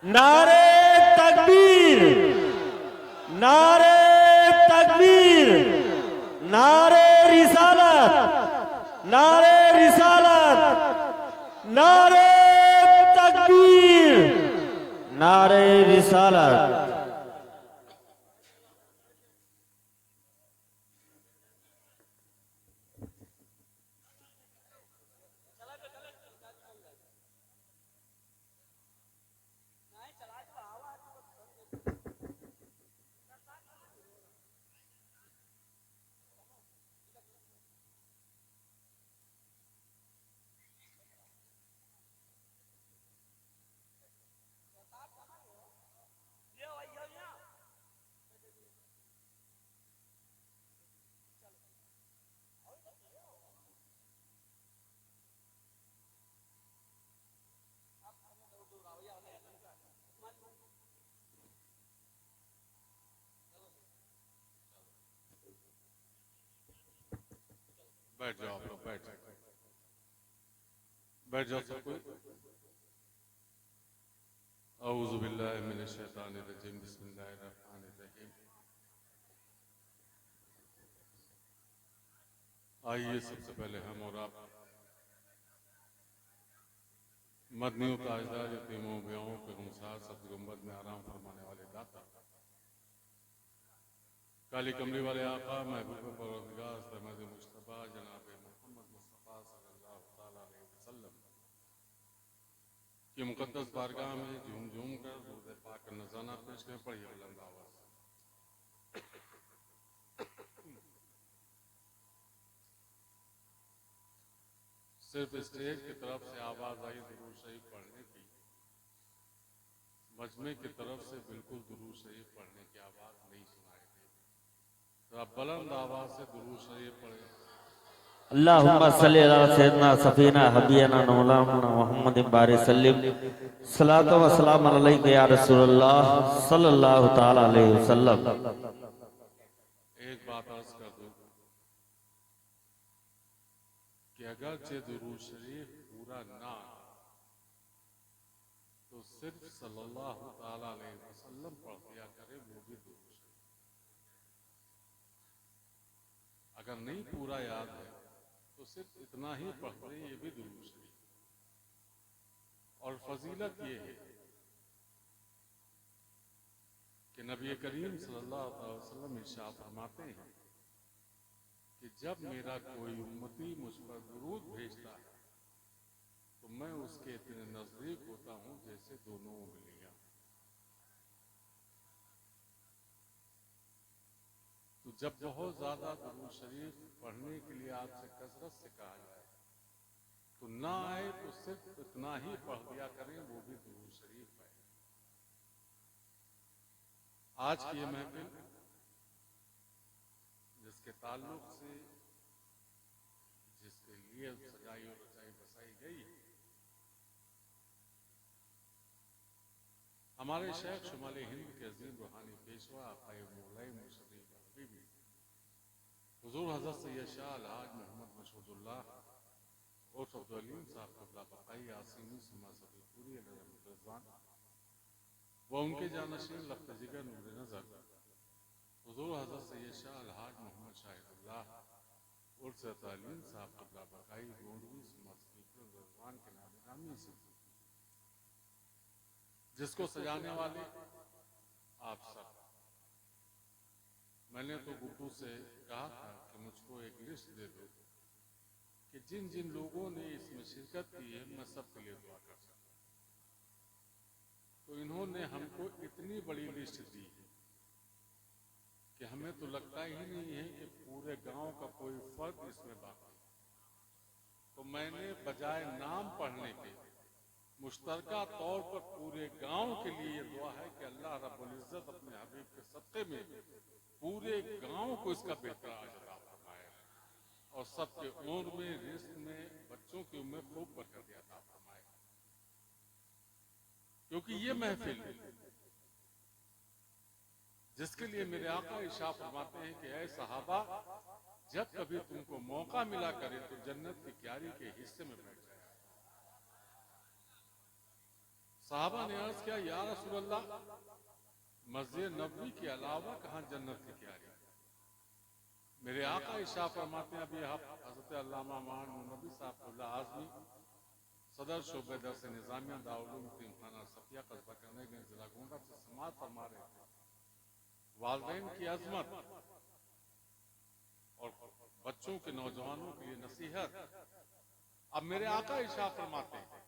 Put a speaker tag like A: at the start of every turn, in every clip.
A: नारे तकबीर, नारे तकबीर, नारे रिसालत, नारे रिसालत, नारे तकबीर, नारे रिसालत।
B: बैठ जाओ आप लोग, बैठ जाओ सब कोई। औज़ु बिल्लाहि मिनश शैतानिर रजीम, बिस्मिल्लाहिर रहमानिर रहीम। आइए सबसे पहले हम और आप मदनियों ताजदार यतीमों बेओं के गुमसार सब्ज़ गुंबद में आराम फरमाने वाले दाता, काली कमली वाले आका महबूब परवरदिगार अहमद मुस्तफ़ा जनाब मोहम्मद मुस्तफ़ा सल्लल्लाहु तआला अलैहि वसल्लम की मुक़द्दस बारगाह में झूम झूम कर दुरूद पाक का नज़राना पेश करें। पढ़िए बुलंद आवाज़। सिर्फ स्टेज की तरफ से आवाज़ आई दुरूद शरीफ पढ़ने की, मजमे की तरफ से बिल्कुल दुरूद शरीफ पढ़ने की आवाज़ नहीं सुनाई दी। तो आप बुलंद आवाज़ से दुरूद शरीफ पढ़ें।
A: अल्लाहुम्मा सल्ली अला सय्यिदना सफीना हबीना मौलाना मुहम्मद बारिक सल्लिम सलातो व सलाम अलैका या रसूलल्लाह सल्लल्लाहु तआला अलैहि वसल्लम।
B: एक बात अर्ज कर दूं कि अगर ये दुरूद शरीफ पूरा ना तो सिर्फ सल्लल्लाहु तआला अलैहि वसल्लम पढ़ दिया करे, वो भी दुरूद शरीफ। अगर नहीं पूरा याद है तो सिर्फ इतना ही पढ़ दें, ये भी दुरूद शरीफ। और फजीलत ये है कि नबी करीम सल्लल्लाहु अलैहि वसल्लम इरशाद फरमाते हैं कि जब मेरा कोई उम्मती मुझ पर दुरूद भेजता है तो मैं उसके इतने नजदीक होता हूं जैसे दोनों उंगलियां। तो जब बहुत ज्यादा दुरूद शरीफ पढ़ने के लिए आपसे कसरत से कहा जाए तो ना आए तो सिर्फ इतना ही पढ़ दिया करें, वो भी दुरूद शरीफ है। आज की ये महफिल जिसके ताल्लुक से, जिसके लिए सजाई और रचाई बसाई गई, हमारे शेख शुमाले हिंद के अजीम रूहानी पेशवा आकाए मौलाई मुर्शदी हबीबी हुजूर हजरत सैयद शाह अलहाज मोहम्मद मशहूदुल्लाह और अब्दुल अलीम साहब क़िबला बक़ाई आसिमी समा सदीपुरी रज़वान व उनके जानशीन लफ्त जिगर नूर नज़र हुजूर हजरत सैयद शाह अलहाज मोहम्मद शाहिदुल्लाह और तालीम साहब क़िबला बक़ाई गोंडवी समा सदीपुरी रज़वान के नामी से, जिसको सजाने वाले आप सब। मैंने तो गुड्डू से कहा था कि मुझको एक लिस्ट दे दो कि जिन जिन लोगों ने इसमें शिरकत की है मैं सबके लिए दुआ कर सकता हूं। तो इन्होंने हमको इतनी बड़ी लिस्ट दी है कि हमें तो लगता ही नहीं है कि पूरे गांव का कोई फर्द इसमें बाकी। तो मैंने बजाय नाम पढ़ने के मुश्तरका तौर पर पूरे गांव के लिए ये दुआ है कि अल्लाह रब्बुल इज्जत अपने हबीब के सत्ते में पूरे गांव को इसका बेहतर अता फरमाए और सबके उम्र में, रिस्क में, बच्चों की उम्र खूब बरकत अता फरमाए। क्योंकि ये महफिल जिसके लिए मेरे आका इरशाद फरमाते हैं कि ऐ सहाबा, जब कभी तुमको मौका मिला करे तो जन्नत की क्यारी के हिस्से में बैठ जाए। साहबा ने अर्ज किया, या रसूल अल्लाह, मस्जिद नबवी के अलावा कहाँ जन्नत की क्यारी? मेरे आका इशा फरमाते हैं, अभी आप हजरत अल्लामा मान नबी साहब आजमी सदर शोबे दरस निजामिया दारुल खाना सफिया कस्बा करने के जिला गोंडा से समाज फरमा रहे थे, वालिदैन की अजमत और बच्चों के नौजवानों के लिए नसीहत। अब मेरे आका इशा फरमाते हैं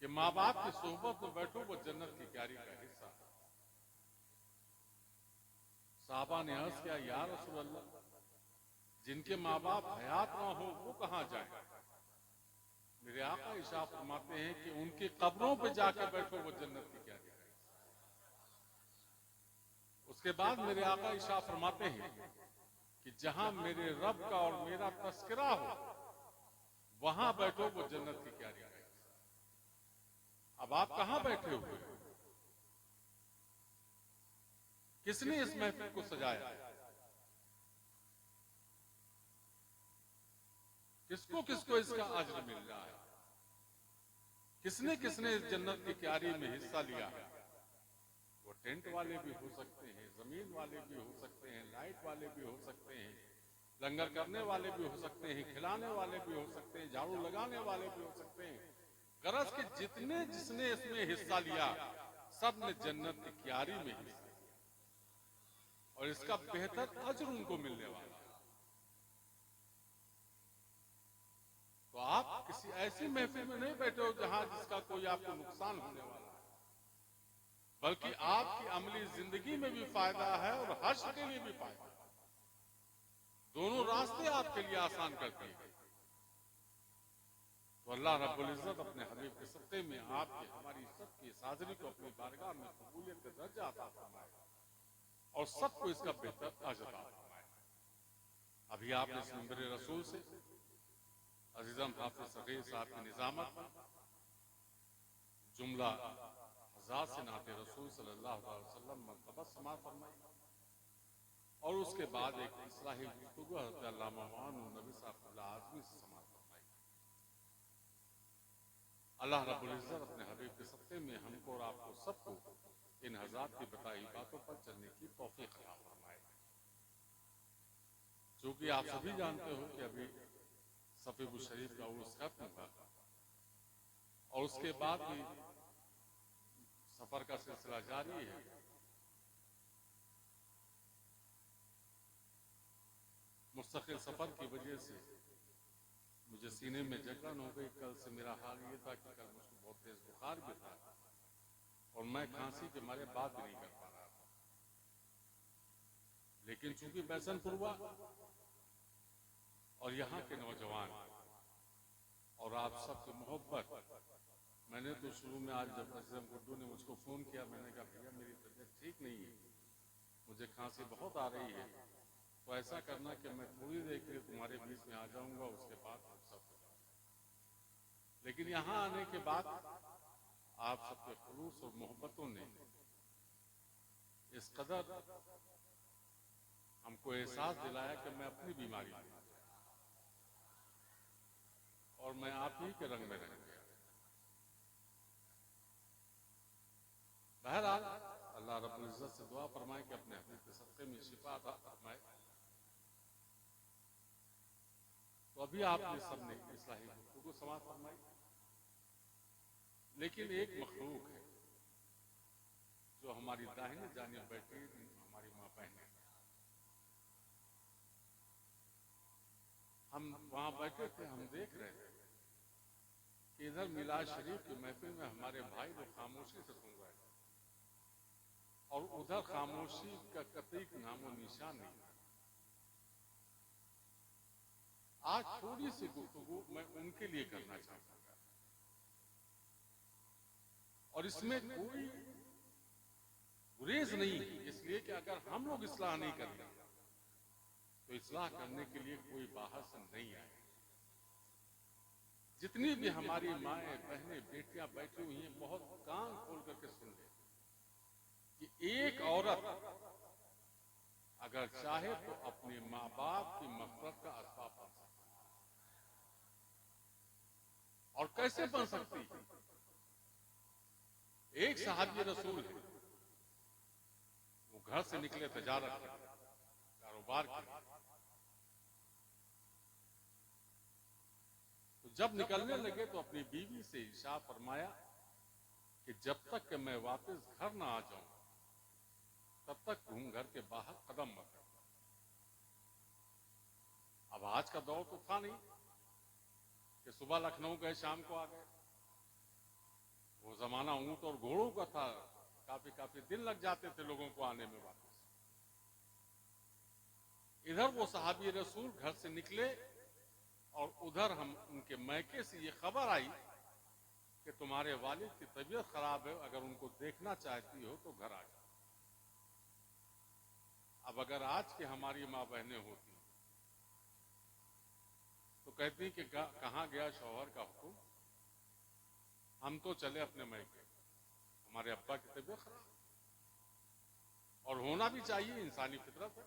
B: कि माँ बाप की सोहबत में बैठो, वो जन्नत की क्यारी का हिस्सा। साहबा ने अर्ज किया, या रसूल अल्लाह, जिनके माँ बाप हयात ना हो वो कहाँ जाए? मेरे आका इशा फरमाते हैं कि उनकी कब्रों पे जाके बैठो, वो जन्नत की क्यारी का हिस्सा। उसके बाद मेरे आका इशा फरमाते हैं कि जहां मेरे रब का और मेरा तस्करा हो, वहां बैठो, वो जन्नत की क्यारी का हिस्सा। अब आप कहां बैठे हुए हो? किसने इस महफिल को सजाया? किसको किसको इसका अज्र मिल रहा है? किसने किसने इस जन्नत की क्यारी में हिस्सा लिया है? वो टेंट वाले भी हो सकते हैं, जमीन वाले भी हो सकते हैं, लाइट वाले भी हो सकते हैं, लंगर करने वाले भी हो सकते हैं, खिलाने वाले भी हो सकते हैं, झाड़ू लगाने वाले भी हो सकते हैं। गरज के जितने जिसने इसमें हिस्सा लिया, सब ने जन्नत की क्यारी में हिस्सा लिया और इसका बेहतर अज्र उनको मिलने वाला। तो आप किसी ऐसी महफिल में नहीं बैठे हो जहां जिसका कोई आपको नुकसान होने वाला है, बल्कि आपकी अमली जिंदगी में भी फायदा है और हश्र के लिए भी फायदा है। दोनों रास्ते आपके लिए आसान कर दिए गए। तो अल्लाह रब्बुल इज्जत अपने हबीब के सत्ते में आपकी हमारी सबकी इस हाजिरी को अपनी बारगाह में कबूलियत का दर्जा अता फरमाए और सबको इसका बेहतर अजर अता फरमाए। अभी आपने इस मिंबर रसूल से अजीजम हाफिज सगीर साहब की निजामत जुमला हजार से नाते रसूल सल्लल्लाहु अलैहि वसल्लम मरतबा समाअत फरमाई और उसके बाद एक इस्लाही गुफ्तगू हज़रत अल्लामा मौलाना नबी साहब आज़मी से समाअत फरमाई। अल्लाह रब्बुल इज्जत अपने हबीब के सत्ते में हमको और आपको सबको इन हज़रात की बताई बातों पर चलने की तौफीक अता फरमाए। चूंकि आप सभी जानते हो कि अभी सफीबुल शरीफ का उर्स खत्म हुआ और उसके बाद भी सफर का सिलसिला जारी है। मुस्तकिल सफर की वजह से मुझे सीने में जकड़न हो गई। कल से मेरा हाल ये था कि कल मुझको बहुत तेज बुखार भी था और मैं खांसी के मारे बात भी नहीं कर पा रहा था। लेकिन चूंकि बैसनपुर हुआ और यहाँ के नौजवान और आप सबकी मोहब्बत, मैंने तो शुरू में आज जब अजम गुड्डू ने मुझको फोन किया, मैंने कहा भैया मेरी तबीयत ठीक नहीं है, मुझे खांसी बहुत आ रही है, तो ऐसा करना कि मैं थोड़ी देर के लिए तुम्हारे बीच में आ जाऊंगा, उसके बाद हम सब हो जाऊंगा। लेकिन यहाँ आने के बाद आप सबके खुलूस और मोहब्बतों ने इस कदर हमको एहसास दिलाया कि मैं अपनी बीमारी और मैं आप ही के रंग में रह गया। बहरहाल अल्लाह रब्बुल इज्जत से दुआ फरमाए कि अपने हबीब के सदक़े में शिफा अता फरमाए। तो अभी आपने सबने इस्लाही गुफ्तगू समाअत फरमाई, लेकिन एक मखलूक है जो हमारी दाहिने जानिब बैठी, हमारी माँ बहन। हम वहां बैठे थे, हम देख रहे थे कि इधर मिलाद शरीफ की महफिल में हमारे भाई लोग खामोशी से सुन रहे थे और उधर खामोशी का कतई नामो निशान नहीं। आज थोड़ी सी गुफ्तगू मैं उनके लिए करना चाहूंगा और इसमें कोई गुरेज नहीं, इसलिए कि अगर हम लोग इस्लाह नहीं करते तो इस्लाह करने के लिए कोई बाहर से नहीं आए। जितनी भी हमारी माएं बहनें बेटियां बैठी हुई हैं, बहुत कान खोल करके सुन ले कि एक औरत अगर चाहे तो अपने माँ बाप की मग़फ़िरत का असबाब बन सकती है। और कैसे बन सकती है? एक सहाबी रसूल है, वो घर से निकले तजारत के, कारोबार के लिए। तो जब निकलने लगे तो अपनी बीवी से इरशाद फरमाया कि जब तक कि मैं वापस घर ना आ जाऊं तब तक घूम घर के बाहर कदम मत रखना। अब आज का दौर तो था नहीं कि सुबह लखनऊ गए शाम को आ गए। वो जमाना ऊंट और घोड़ों का था, काफी काफी दिन लग जाते थे लोगों को आने में वापस। इधर वो सहाबी रसूल घर से निकले और उधर हम उनके मैके से ये खबर आई कि तुम्हारे वालिद की तबीयत खराब है, अगर उनको देखना चाहती हो तो घर आ जाओ। अब अगर आज के हमारी माँ बहनें होती तो कहती कि कहाँ गया शौहर का हुक्म, हम तो चले अपने मैके, हमारे अब्बा की तबीयत खराब। और होना भी चाहिए, इंसानी फितरत है।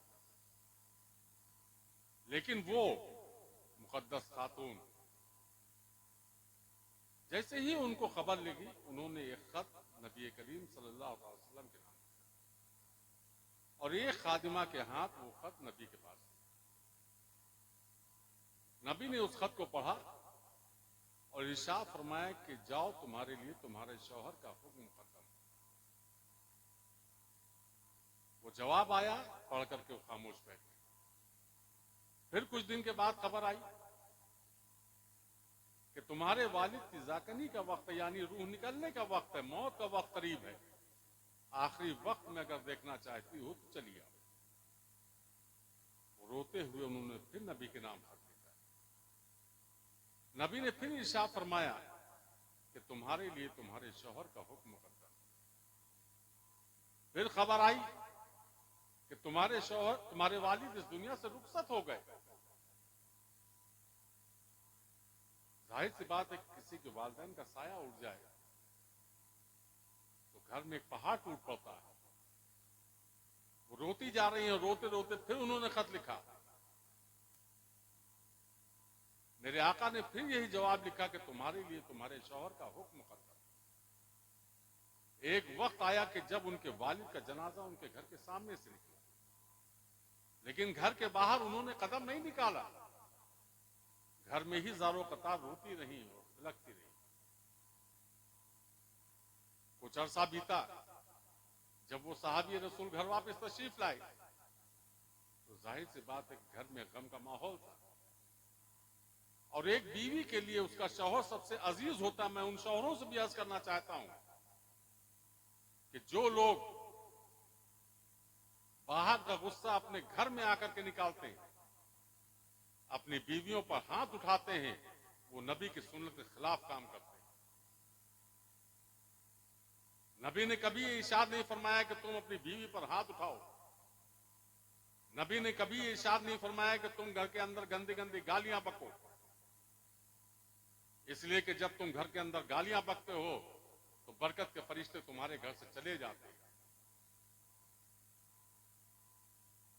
B: लेकिन वो मुकद्दस खातून जैसे ही उनको खबर लगी, उन्होंने एक खत नबी करीम सल्लल्लाहु अलैहि वसल्लम के नाम, और एक खादिमा के हाथ वो खत नबी के पास। नबी ने उस खत को पढ़ा और इरशाद फरमाया कि जाओ, तुम्हारे लिए तुम्हारे शौहर का हुक्म मुकद्दम। वो जवाब आया, पढ़ करके वो खामोश बैठ गए। फिर कुछ दिन के बाद खबर आई कि तुम्हारे वालिद की जाकनी का वक्त, यानी रूह निकलने का वक्त है, मौत का वक्त करीब है, आखिरी वक्त में अगर देखना चाहती हो तो चली आओ। रोते हुए उन्होंने फिर नबी के नाम खत लिखा। नबी ने फिर इरशाद फरमाया कि तुम्हारे लिए तुम्हारे शौहर का हुक्म मुकद्दम। फिर खबर आई कि तुम्हारे शौहर, तुम्हारे वालिद इस दुनिया से रुखसत हो गए। जाहिर सी बात है, किसी के वालिदैन का साया उड़ जाए तो घर में एक पहाड़ टूट पड़ता है। वो रोती जा रही है, रोते रोते फिर उन्होंने खत लिखा। मेरे आका ने फिर यही जवाब लिखा कि तुम्हारे लिए तुम्हारे शौहर का हुक्म मुकद्दम। एक वक्त आया कि जब उनके वालिद का जनाजा उनके घर के सामने से निकला, लेकिन घर के बाहर उन्होंने कदम नहीं निकाला। घर में ही ज़ारो कतार रोती रही और बिलखती रही। कुछ अरसा बीता, जब वो सहाबी रसूल घर वापस तशरीफ लाए तो जाहिर सी बात है घर में गम का माहौल था। और एक बीवी के लिए उसका शौहर सबसे अजीज होता। मैं उन शौहरों से भी अर्ज करना चाहता हूं कि जो लोग बाहर का गुस्सा अपने घर में आकर के निकालते हैं, अपनी बीवियों पर हाथ उठाते हैं, वो नबी की सुन्नत के खिलाफ काम करते हैं। नबी ने कभी ये इरशाद नहीं फरमाया कि तुम अपनी बीवी पर हाथ उठाओ। नबी ने कभी ये इरशाद नहीं फरमाया कि तुम घर के अंदर गंदी गंदी गालियां बको, इसलिए कि जब तुम घर के अंदर गालियां बकते हो तो बरकत के फरिश्ते तुम्हारे घर से चले जाते हैं।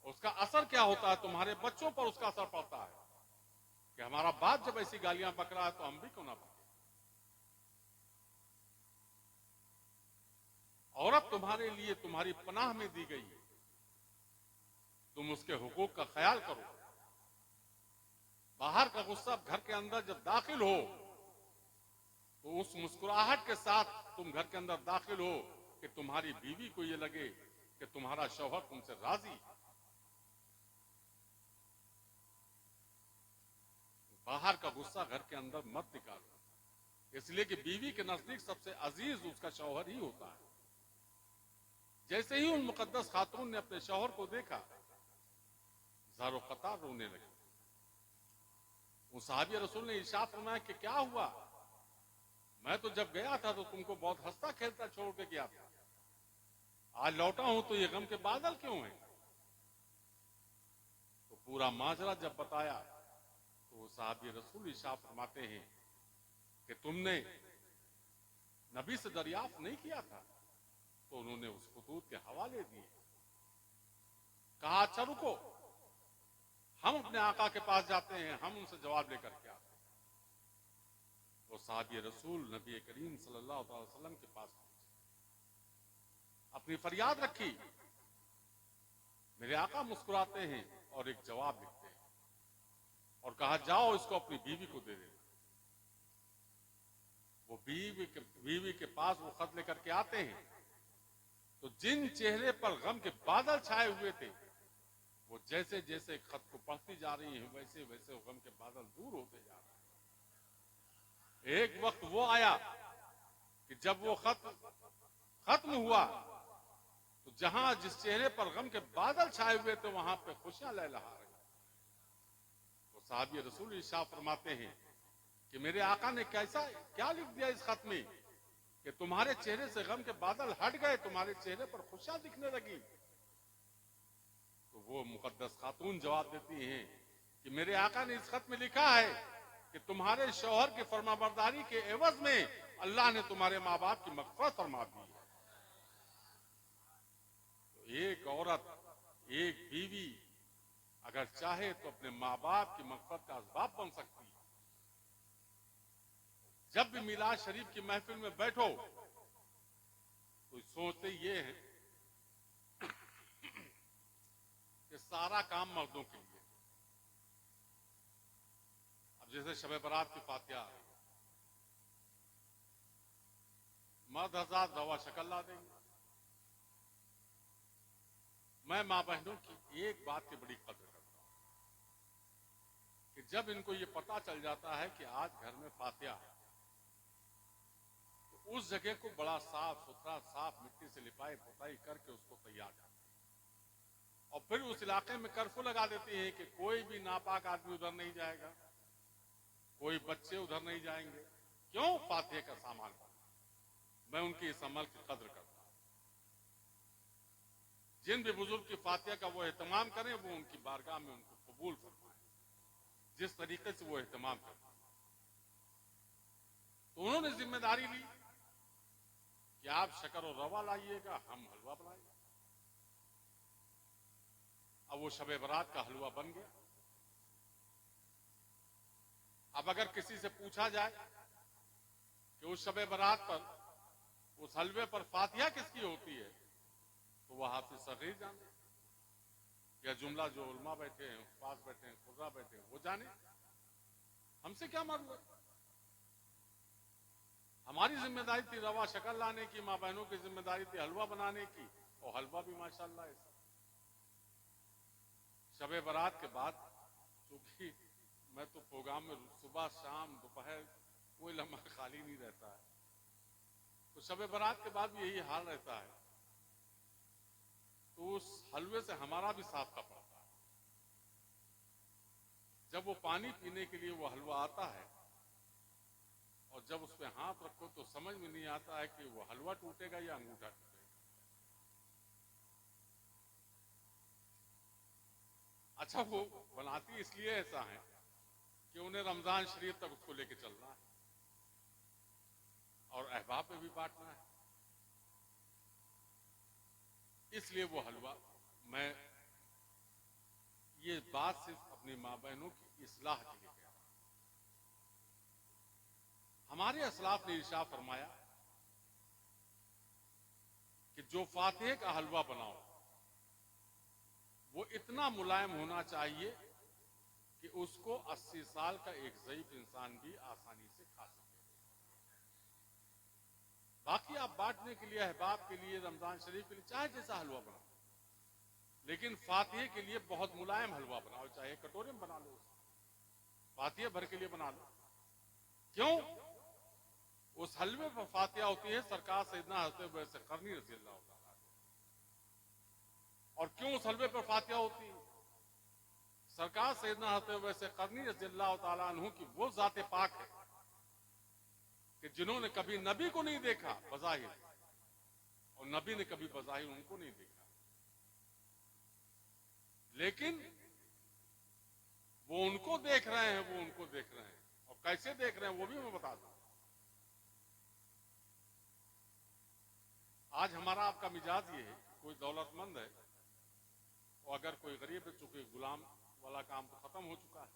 B: उसका असर क्या होता है? तुम्हारे बच्चों पर उसका असर पड़ता है कि हमारा बाप जब ऐसी गालियां बक रहा है तो हम भी क्यों ना बकें। औरत तुम्हारे लिए तुम्हारी पनाह में दी गई है, तुम उसके हुकूक का ख्याल करो। बाहर का गुस्सा घर के अंदर जब दाखिल हो तो उस मुस्कुराहट के साथ तुम घर के अंदर दाखिल हो कि तुम्हारी बीवी को यह लगे कि तुम्हारा शौहर तुमसे राजी। बाहर का गुस्सा घर के अंदर मत निकालो, इसलिए कि बीवी के नजदीक सबसे अजीज उसका शौहर ही होता है। जैसे ही उन मुकद्दस खातून ने अपने शौहर को देखा, ज़ारो क़तार रोने लगे। उस सहाबी रसूल ने इरशाद फरमाया कि क्या हुआ? मैं तो जब गया था तो तुमको बहुत हंसता खेलता छोड़ के गया था, आज लौटा हूं तो ये गम के बादल क्यों हैं? तो पूरा माजरा जब बताया तो वो सहाबी रसूल इरशाद फरमाते हैं कि तुमने नबी से दरियाफ्त नहीं किया था? तो उन्होंने उस खुतूत के हवाले दिए। कहा अच्छा रुको, हम अपने आका के पास जाते हैं, हम उनसे जवाब लेकर के आते हैं। वो सहाबी रसूल नबी करीम सल्लल्लाहु अलैहि वसल्लम के पास पहुंचे। अपनी फरियाद रखी। मेरे आका मुस्कुराते हैं और एक जवाब लिखते हैं और कहा जाओ इसको अपनी बीवी को दे दे। वो बीवी के पास वो खत लेकर के आते हैं तो जिन चेहरे पर गम के बादल छाए हुए थे वो जैसे जैसे खत को पढ़ती जा रही है वैसे वैसे गम के बादल दूर होते जा रहे हैं। एक वक्त वो आया कि जब वो खत खत्म हुआ तो जहां जिस चेहरे पर गम के बादल छाए हुए थे वहां पे खुशियां लहलहा रही। वो साहबी रसूल इरशाद फरमाते हैं कि मेरे आका ने कैसा क्या लिख दिया इस खत में कि तुम्हारे चेहरे से गम के बादल हट गए, तुम्हारे चेहरे पर खुशियां दिखने लगी। तो वो मुकद्दस खातून जवाब देती हैं कि मेरे आका ने इस खत में लिखा है कि तुम्हारे शौहर की फरमाबरदारी के एवज में अल्लाह ने तुम्हारे माँ बाप की मग़फ़िरत फरमा दी है। तो एक औरत, एक बीवी अगर चाहे तो अपने माँ बाप की मग़फ़िरत का असबाब बन सकती है। जब भी मिलाद शरीफ की महफिल में बैठो तो सोचते ये है कि सारा काम मर्दों के लिए। अब जैसे शब बरात की फातिहा मर्द हज़रात रवा शक्ल ला देंगे। मैं मां बहनों की एक बात की बड़ी कदर करता हूं कि जब इनको ये पता चल जाता है कि आज घर में फातिहा है तो उस जगह को बड़ा साफ सुथरा, साफ मिट्टी से लिपाई पुताई करके उसको तैयार करते हैं और फिर उस इलाके में कर्फ्यू लगा देती है कि कोई भी नापाक आदमी उधर नहीं जाएगा, कोई बच्चे उधर नहीं जाएंगे। क्यों? फातिहा का सामान। मैं उनकी इस अमल की कदर करता हूं। जिन भी बुजुर्ग की फातिहा का वो एहतमाम करें वो उनकी बारगाह में उनको कबूल फरमाए जिस तरीके से वो एहतमाम करते हैं। तो उन्होंने जिम्मेदारी ली कि आप शक्कर और रवा लाइएगा, हम हलवा बनाएंगे। अब वो शबे बरात का हलवा बन गया। अब अगर किसी से पूछा जाए कि उस शबे बरात पर उस हलवे पर फातिहा किसकी होती है तो वह हाफिज सगीर जाने या जुमला जो उलमा बैठे हैं, पास बैठे हैं, खुदा बैठे हैं वो जाने। हमसे क्या मालूम? हमारी जिम्मेदारी थी रवा शक्ल लाने की, माँ बहनों की जिम्मेदारी थी हलवा बनाने की और हलवा भी माशाल्लाह ऐसा। शबे बरात के बाद चूंकि मैं तो प्रोग्राम में सुबह शाम दोपहर कोई लम्हा खाली नहीं रहता है तो शबे बरात के बाद भी यही हाल रहता है। तो उस हलवे से हमारा भी साफ का पड़ता है। जब वो पानी पीने के लिए वो हलवा आता है और जब उस पर हाथ रखो तो समझ में नहीं आता है कि वो हलवा टूटेगा या अंगूठा टूटेगा। अच्छा, वो बनाती इसलिए ऐसा है कि उन्हें रमजान शरीफ तक उसको लेके चलना है और अहबाब में भी बांटना है। इसलिए वो हलवा, मैं ये बात सिर्फ अपनी माँ बहनों की इस्लाह के लिए कह रहा हूं। हमारे असलाफ ने इरशाद फरमाया कि जो फातिहा का हलवा बनाओ वो इतना मुलायम होना चाहिए कि उसको 80 साल का एक ज़ईफ इंसान भी आसानी से खा सके। बाकी आप बांटने के लिए, अहबाब के लिए, रमजान शरीफ के लिए चाहे जैसा हलवा बनाओ, लेकिन फातिहा के लिए बहुत मुलायम हलवा बनाओ, चाहे कटोरे में बना लो, फातिहा भर के लिए बना लो। क्यों? उस हलवे पर फातिहा होती है सरकार सैयदना हज़रत वैसे करनी रज़ी अल्लाह ताला। और क्यों उस हलवे पर फातिहा होती है? सरकार सैयदना हज़रत वैसे करनी रज़ी अल्लाह ताला अन्हु की वो ज़ाते पाक है कि जिन्होंने कभी नबी को नहीं देखा बज़ाहिर और नबी ने कभी बज़ाहिर उनको नहीं देखा, लेकिन वो उनको देख रहे हैं, वो उनको देख रहे हैं। और कैसे देख रहे हैं वो भी मैं बता दूं। आज हमारा आपका मिजाज ये है, कोई दौलतमंद है और अगर कोई गरीब है, चूंकि गुलाम वाला काम तो खत्म हो चुका है,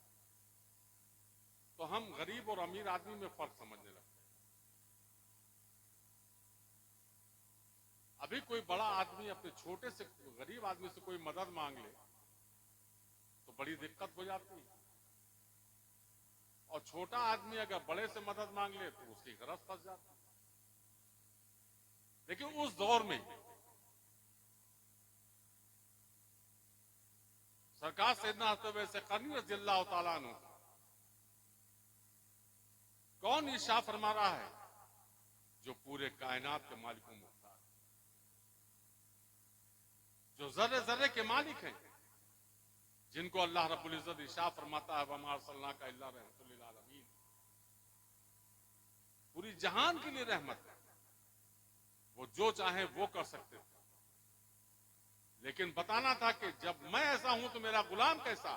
B: तो हम गरीब और अमीर आदमी में फर्क समझने लगते हैं। अभी कोई बड़ा आदमी अपने छोटे से गरीब आदमी से कोई मदद मांग ले तो बड़ी दिक्कत हो जाती है, और छोटा आदमी अगर बड़े से मदद मांग ले तो उसकी गरज फंस जाती है। लेकिन उस दौर में सरकार सैयदना हज़रत से करनी रज़ियल्लाहु ताला अन्हु कौन इशारा फरमा रहा है? जो पूरे कायनात के मालिक मुख्तार, जो जर्रे जर्रे के मालिक हैं, जिनको अल्लाह रब्बुल इज्जत इशारा फरमाता है वमा अरसलनाका इल्ला रहमतुल लिल आलमीन, पूरी जहान के लिए रहमत है। वो जो चाहे वो कर सकते थे, लेकिन बताना था कि जब मैं ऐसा हूं तो मेरा गुलाम कैसा,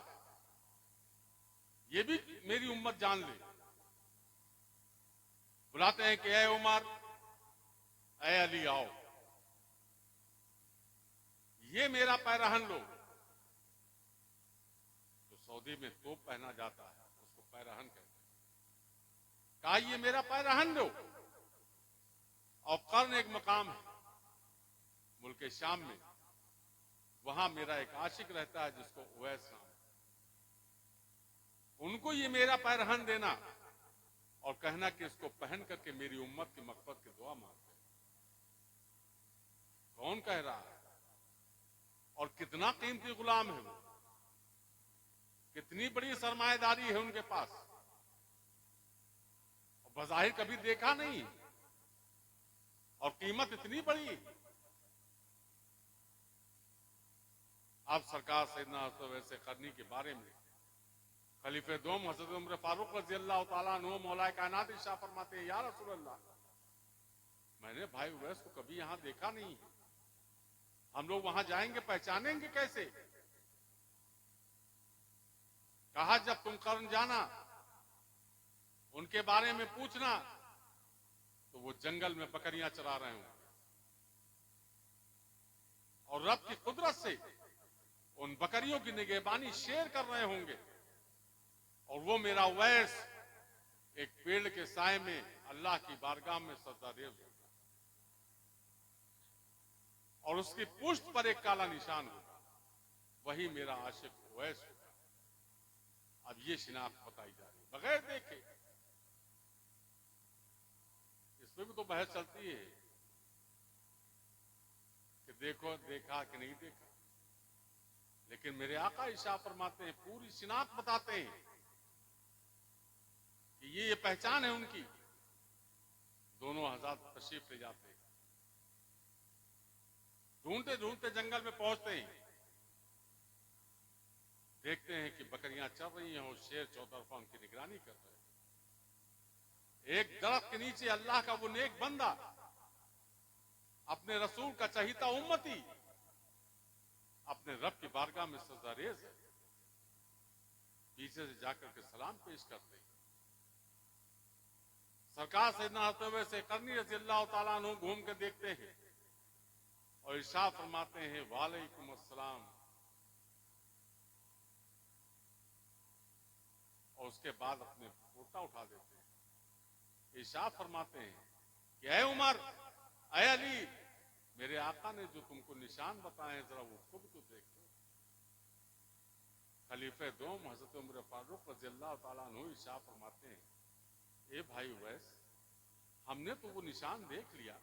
B: ये भी मेरी उम्मत जान ले। बुलाते हैं कि ए उमर, ए अली आओ, ये मेरा पैरहन लो। तो सऊदी में तोप पहना जाता है उसको पैरहन कहते हैं। कहा ये मेरा पैरहन लो। और कर्न एक मकाम है मुल्क शाम में, वहां मेरा एक आशिक रहता है जिसको उवैस नाम है, उनको ये मेरा पैरहन देना और कहना कि इसको पहन करके मेरी उम्मत की मग़फ़िरत की दुआ मांगते हैं। कौन कह रहा है? और कितना कीमती गुलाम है वो, कितनी बड़ी सरमाएदारी है उनके पास, बज़ाहिर कभी देखा नहीं, और कीमत इतनी बड़ी। आप सरकार सैयदना वैसे करनी के बारे में खलीफे दोम हज़रत उमर फारूक रज़ियल्लाहु ताला अन्हु मौलाए कायनात इरशाद फरमाते हैं, या रसूल अल्लाह, मैंने भाई उवैस को कभी यहां देखा नहीं है, हम लोग वहां जाएंगे पहचानेंगे कैसे? कहा जब तुम कर्न जाना उनके बारे में पूछना तो वो जंगल में बकरियां चरा रहे होंगे और रब की कुदरत से उन बकरियों की निगहबानी शेर कर रहे होंगे, और वो मेरा उवैस एक पेड़ के साए में अल्लाह की बारगाह में सजदा रेज़ होगा, और उसकी पुष्ट पर एक काला निशान होगा, वही मेरा आशिक उवैस होगा। अब ये शिनाख्त बताई जा रही है बगैर देखे। इसमें भी तो बहस चलती है कि देखो देखा कि नहीं देखा, लेकिन मेरे आका इरशाद फरमाते हैं, पूरी शिनाख्त बताते हैं कि ये पहचान है उनकी। दोनों हज़रात तशरीफ ले जाते हैं, ढूंढते ढूंढते जंगल में पहुंचते हैं, देखते हैं कि बकरियां चल रही हैं और शेर चौतरफा उनकी निगरानी कर रहे हैं। एक दरख्त के नीचे अल्लाह का वो नेक बंदा, अपने रसूल का चहीता उम्मती, अपने रब की बारगाह में सजदा रेज़ है, पीछे से जाकर के सलाम पेश करते हैं। सरकार सैयदना हज़रत से करनी रज़ियल्लाहु ताला अन्हु घूम के देखते हैं और इरशाद फरमाते हैं, वालेकुम अस्सलाम, और उसके बाद अपने पोटा उठा देते हैं। इरशाद फरमाते हैं कि ऐ उमर, ऐ अली, मेरे आका ने जो तुमको निशान बताए हैं जरा उसको भी तो देखो। खलीफे दोम हज़रत उमर फारूक रज़ियल्लाहु ताला अन्हु इरशाद फरमाते हैं, ए भाई उवैस, हमने तो वो निशान देख लिया,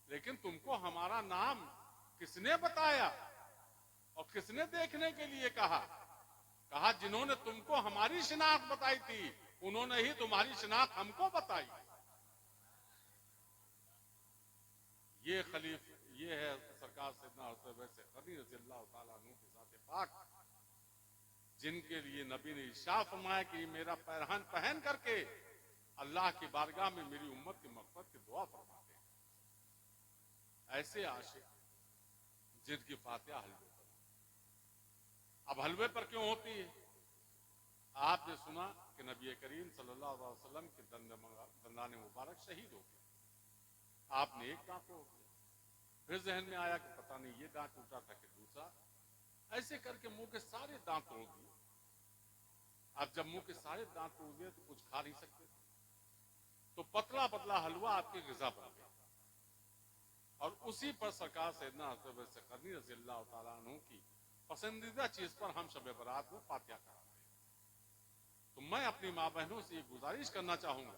B: लेकिन तुमको हमारा नाम किसने बताया और किसने देखने के लिए कहा? कहा जिन्होंने तुमको हमारी शिनाख्त बताई थी उन्होंने ही तुम्हारी शिनाख्त हमको बताई। ये है सरकार सैयदना हज़रत करनी रज़ियल्लाहु ताला अन्हु के साथ पाक, जिनके लिए नबी ने इरशाद फरमाया कि मेरा पैरहन पहन करके अल्लाह की बारगाह में मेरी उम्मत की मग़फ़िरत की दुआ फरमाते हैं। ऐसे आशिक जिनकी फातिहा हलवे पर। अब हलवे पर क्यों होती है? आपने सुना कि नबी करीम सल्लल्लाहु अलैहि वसल्लम के दंदाने मुबारक शहीद हो गए, आपने एक दांत तोड़ दिया, फिर जहन में आया कि पता नहीं ये दांत टूटा था कि दूसरा, ऐसे करके मुंह के सारे दांत तोड़ दिए। अब जब मुंह के सारे दांत तोड़ दिए तो कुछ खा नहीं सकते, तो पतला पतला हलवा आपकी ग़िज़ा बन गया। और उसी पर सरकार सैयदना हज़रत सकरनी रज़ी अल्लाह तआला अन्हु की पसंदीदा चीज पर हम शब बरात में फातिहा कराते हैं। तो मैं अपनी माँ बहनों से ये गुजारिश करना चाहूंगा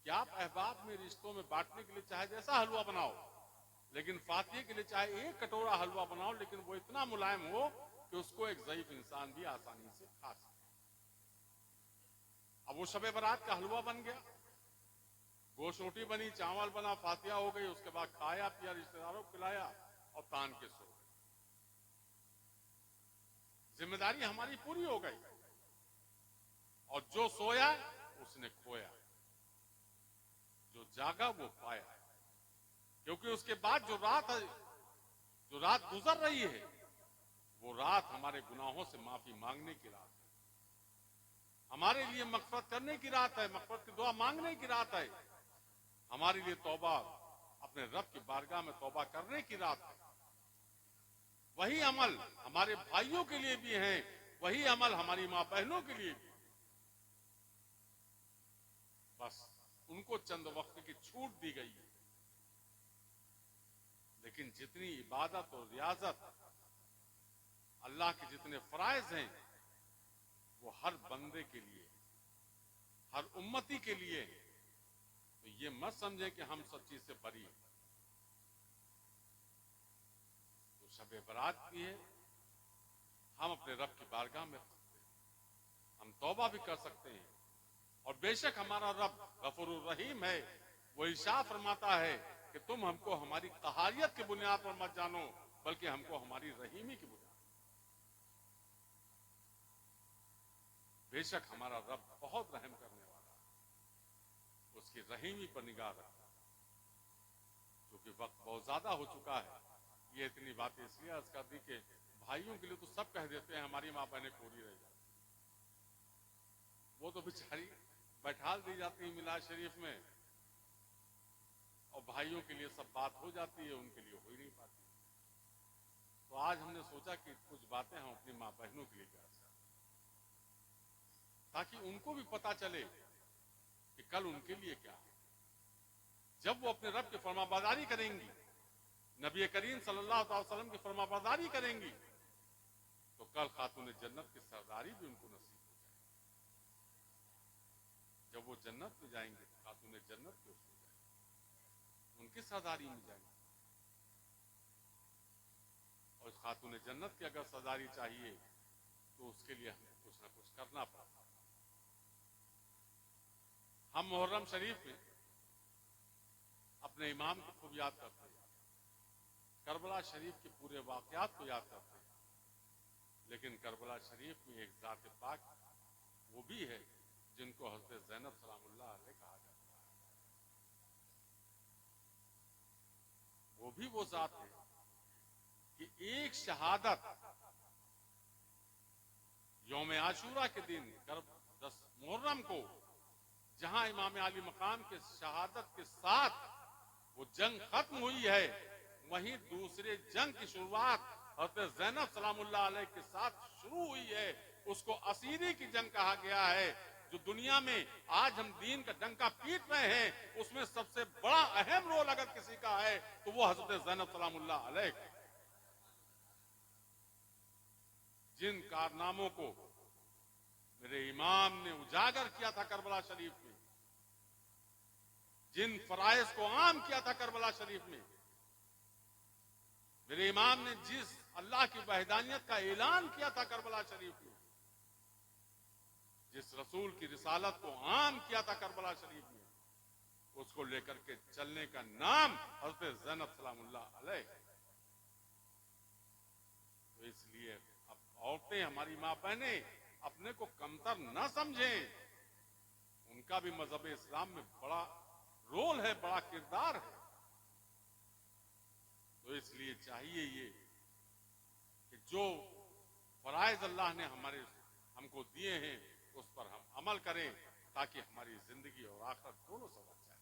B: कि आप अहबाब में रिश्तों में बांटने के लिए चाहे जैसा हलवा बनाओ, लेकिन फातिहे के लिए चाहे एक कटोरा हलवा बनाओ, लेकिन वो इतना मुलायम हो कि उसको एक ज़ईफ इंसान भी आसानी से खा सके। अब वो शब बरात का हलवा बन गया, गोश्त रोटी बनी, चावल बना, फातिहा हो गई, उसके बाद खाया पिया, रिश्तेदारों को खिलाया और तान के सो गए। जिम्मेदारी हमारी पूरी हो गई और जो सोया उसने खोया, जो जागा वो पाया। क्योंकि उसके बाद जो रात गुजर रही है वो रात हमारे गुनाहों से माफी मांगने की रात है, हमारे लिए मग़फ़िरत करने की रात है, मग़फ़िरत की दुआ मांगने की रात है, हमारे लिए तौबा, अपने रब की बारगाह में तौबा करने की रात है। वही अमल हमारे भाइयों के लिए भी है, वही अमल हमारी मां बहनों के लिए भी। बस उनको चंद वक्त की छूट दी गई है, लेकिन जितनी इबादत और रियाजत अल्लाह के जितने फराइज हैं वो हर बंदे के लिए, हर उम्मती के लिए। तो ये मत समझे कि हम सब चीज से बरी हैं। तो शब बरात की है, हम अपने रब की बारगाह में हम तौबा भी कर सकते हैं। और बेशक हमारा रब गफूरुर रहीम है, वो इरशाद फरमाता है कि तुम हमको हमारी कहारियत की बुनियाद पर मत जानो, बल्कि हमको हमारी रहीमी की बुनियाद। बेशक हमारा रब बहुत रहम करने वाला है, उसकी रहीमी पर निगाह रखता है। क्योंकि वक्त बहुत ज्यादा हो चुका है, ये इतनी बातें इसलिए अर्ज कर दी कि भाइयों के लिए तो सब कह देते हैं हमारी माँ बहनें पूरी रह जाती, वो तो बेचारी बैठाल दी जाती है मिलाद शरीफ में, और भाइयों के लिए सब बात हो जाती है, उनके लिए हो ही नहीं पाती। तो आज हमने सोचा कि कुछ बातें हम अपनी माँ बहनों के लिए कह सकते, ताकि उनको भी पता चले कि कल उनके लिए क्या है। जब वो अपने रब की फरमाबरदारी करेंगी, नबी करीम सल्लल्लाहु अलैहि वसल्लम की फरमाबरदारी करेंगी, तो कल खातून जन्नत की सरदारी भी उनको नसीब हो जाएगी। जब वो जन्नत में जाएंगे तो खातून जन्नत की हो जाएगी, उनकी सरदारी में जाएंगे। और खातून जन्नत की अगर सरदारी चाहिए तो उसके लिए हमें कुछ ना कुछ करना पड़ता। हम मुहर्रम शरीफ में अपने इमाम को खूब याद करते हैं, करबला शरीफ के पूरे वाकयात को याद करते हैं, लेकिन करबला शरीफ में एक ज़ात पाक वो भी है जिनको हज़रत ज़ैनब सलामुल्लाह अलैह कहा जाता है। वो भी वो ज़ात है कि एक शहादत यौम आशूरा के दिन 10 मुहर्रम को, जहां इमाम अली मकाम के शहादत के साथ वो जंग खत्म हुई है, वहीं दूसरे जंग की शुरुआत हज़रत ज़ैनब सलामुल्लाह अलैह के साथ शुरू हुई है। उसको असीरी की जंग कहा गया है। जो दुनिया में आज हम दीन का डंका पीट रहे हैं, उसमें सबसे बड़ा अहम रोल अगर किसी का है तो वो हज़रत ज़ैनब सलामुल्लाह अलैह का। जिन कारनामों को मेरे इमाम ने उजागर किया था करबला शरीफ में, जिन फराइज को आम किया था करबला शरीफ में, मेरे इमाम ने जिस अल्लाह की वहदानियत का ऐलान किया था करबला शरीफ में, जिस रसूल की रिसालत को आम किया था करबला शरीफ में, उसको लेकर के चलने का नाम हज़रत ज़ैनब सलामुल्लाह अलैह। तो इसलिए अब औरतें, हमारी माँ बहनें अपने को कमतर न समझें, उनका भी मजहब इस्लाम में बड़ा रोल है, बड़ा किरदार है। तो इसलिए चाहिए ये कि जो फराइज अल्लाह ने हमको दिए हैं उस पर हम अमल करें, ताकि हमारी जिंदगी और आखिरत दोनों संवर जाए।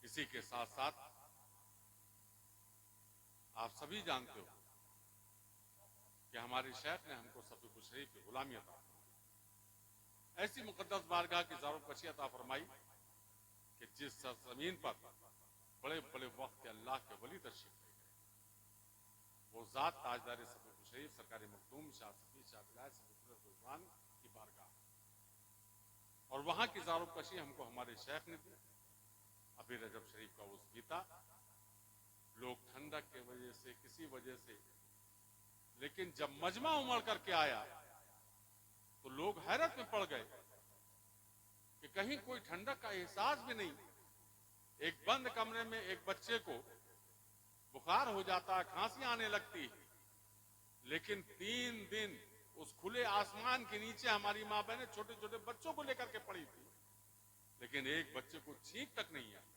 B: इसी के साथ साथ आप सभी जानते हो कि हमारे शेख ने हमको सफीकुल शरीफ की गुलामी अता फरमाई, ऐसी मुकद्दस बारगाह की ज़ारुब कशी अता फरमाई कि जिस जमीन पर बड़े बड़े वक्त के अल्लाह के वली तशरीफ ले गए। वो ज़ात ताजदार सफ़ी शरीफ सरकारी मखदूम शाह सफ़ी शाह बिलायत सफ़ी रुज़वान की बारगाह, और वहाँ की ज़ारुकशी हमको हमारे शेख ने दी। अभी रजब शरीफ का उस बीता, लोग ठंडक के वजह से किसी वजह से, लेकिन जब मजमा उमड़ करके आया तो लोग हैरत में पड़ गए कि कहीं कोई ठंडक का एहसास भी नहीं। एक बंद कमरे में एक बच्चे को बुखार हो जाता है, खांसी आने लगती है, लेकिन 3 दिन उस खुले आसमान के नीचे हमारी मां बहनें छोटे छोटे बच्चों को लेकर के पड़ी थी, लेकिन एक बच्चे को छींक तक नहीं आई।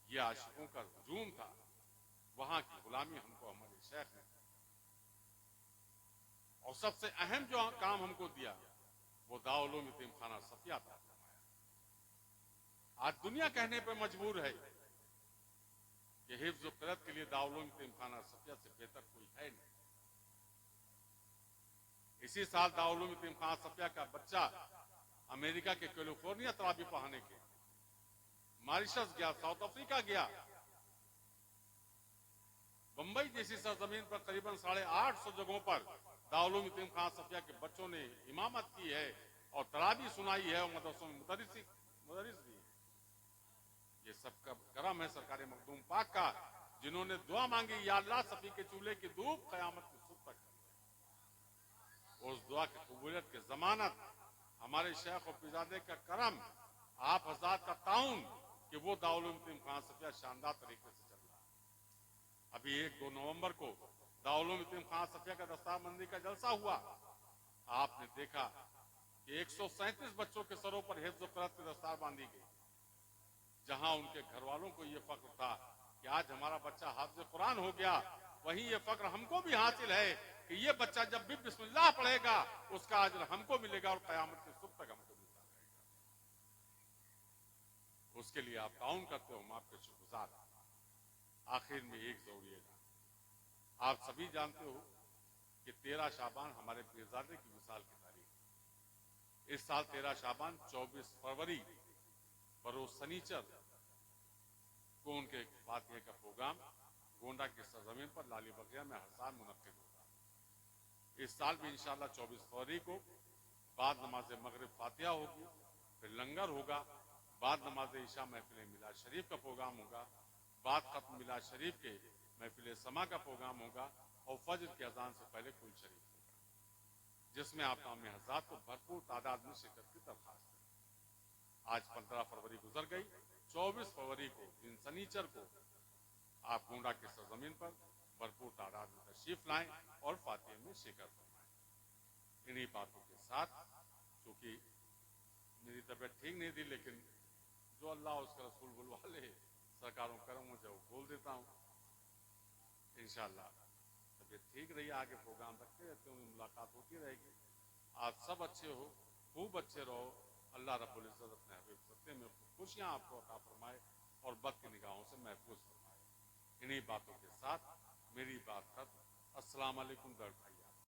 B: ये आशिकों का हुजूम था, वहां की गुलामी हमको हमारे शेख ने, और सबसे अहम जो काम हमको दिया वो दारुल उलूम यतीमखाना सफिया था। आज दुनिया कहने पर मजबूर है कि हिफ्ज़ व क़िराअत के लिए दारुल उलूम यतीमखाना सफिया से बेहतर कोई है नहीं। इसी साल दारुल उलूम यतीमखाना सफिया का बच्चा अमेरिका के कैलिफोर्निया तराबी पढ़ाने के मॉरिशस गया, साउथ अफ्रीका गया, बंबई जैसी सरजमीन पर करीबन 850 जगहों पर दारुल उलूम यतीमखाना सफिया के बच्चों ने इमामत की है और तराबी सुनाई है और मदरसों में मुदरिस भी है। ये सब का करम है सरकारी मखदूम पाक का, जिन्होंने दुआ मांगी, या अल्लाह सफी के चूल्हे की धूप कयामत की सुबह तक। उस दुआ की कबूलियत की जमानत हमारे शेख और पिजादे का करम, आप हज़रात का ताउन कि वो दारुल उलूम यतीमखाना सफिया शानदार तरीके से चल रहा है। अभी 1-2 नवंबर को दारुल उलूम यतीमखाना सफिया का दस्तारबंदी का जलसा हुआ। आपने देखा कि 137 बच्चों के सरों पर हिफ्ज़ व क़िराअत की दस्तार बांधी गई, जहां उनके घर वालों को यह फख्र था कि आज हमारा बच्चा हाफ़िज़ कुरान हो गया, वहीं ये फख्र हमको भी हासिल है कि ये बच्चा जब भी बिस्मिल्लाह पढ़ेगा उसका अजर हमको मिलेगा और क़यामत की सुबह तक हमको मिलता रहेगा। उसके लिए आप ताउन करते हो, हम आपके शुक्रगुज़ार। आखिर में एक जरूरी है, आप सभी जानते हो कि 13 शाबान हमारे पीरजादे की मिसाल की तारीख। इस साल 13 शाबान 24 फरवरी बरोज सनीचर को उनके फातिहे का प्रोग्राम गोंडा की सरजमीन पर लाली बगिया में हर साल मुनक्किद होता है। इस साल भी इंशाअल्लाह 24 फरवरी को बाद नमाज मगरिब फातिहा होगी, फिर लंगर होगा, बाद नमाज ईशा महफिल मिलाद शरीफ का प्रोग्राम होगा, बाद खत्म मिलाद शरीफ के महफिल समा का प्रोग्राम होगा, और फजर की अजान से पहले कुल शरीफ होगा, जिसमें आप तामी हज़रात को भरपूर तादाद में शिरकत की दरख्वास्त है। आज 15 फरवरी गुजर गई, 24 फरवरी को दिन सनीचर को आप गोंडा की सरजमीन पर भरपूर तादाद में तशरीफ लाएं और फातिहे में शिरकत फरमाएं। इन्हीं बातों के साथ, चूंकि मेरी तबीयत ठीक नहीं थी, लेकिन जो अल्लाह उसका रसूल बुलवा ले, सरकारों करम मुझे वो बोल देता हूँ। इंशाअल्लाह तबीयत ठीक रही, आगे प्रोग्राम रखते रहते होंगे, मुलाकात होती रहेगी। आप सब अच्छे हो, खूब अच्छे रहो। अल्लाह रब्बुल इज्जत अपने हबीब सत्ते में खुशियाँ आपको अता फरमाए और बद की निगाहों से महफूज फरमाए। इन्हीं बातों के साथ मेरी बात खत्म। अस्सलाम वालेकुम दर्द भाइया।